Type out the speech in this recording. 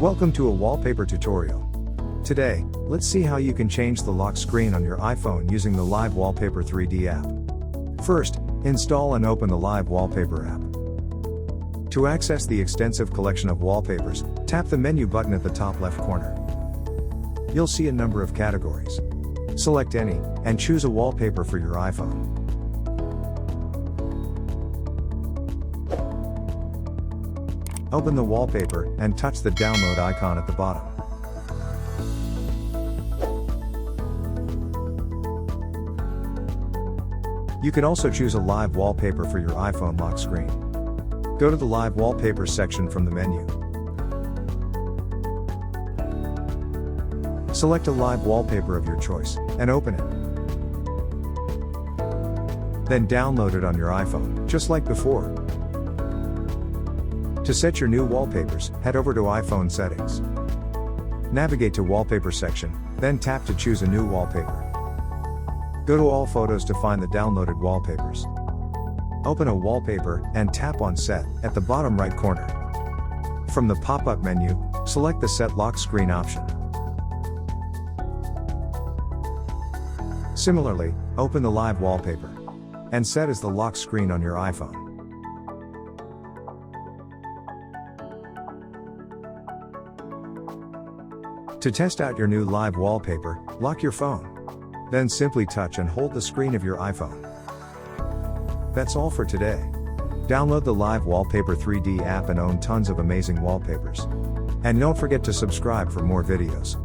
Welcome to a wallpaper tutorial. Today, let's see how you can change the lock screen on your iPhone using the Live Wallpaper 3D app. First, install and open the Live Wallpaper app. To access the extensive collection of wallpapers, tap the menu button at the top left corner. You'll see a number of categories. Select any, and choose a wallpaper for your iPhone. Open the wallpaper, and touch the download icon at the bottom. You can also choose a live wallpaper for your iPhone lock screen. Go to the Live Wallpapers section from the menu. Select a live wallpaper of your choice, and open it. Then download it on your iPhone, just like before. To set your new wallpapers, head over to iPhone Settings. Navigate to Wallpaper section, then tap to choose a new wallpaper. Go to All Photos to find the downloaded wallpapers. Open a wallpaper, and tap on Set, at the bottom right corner. From the pop-up menu, select the Set Lock Screen option. Similarly, open the live wallpaper, and set as the lock screen on your iPhone. To test out your new live wallpaper, lock your phone. Then simply touch and hold the screen of your iPhone. That's all for today. Download the Live Wallpaper 3D app and own tons of amazing wallpapers. And don't forget to subscribe for more videos.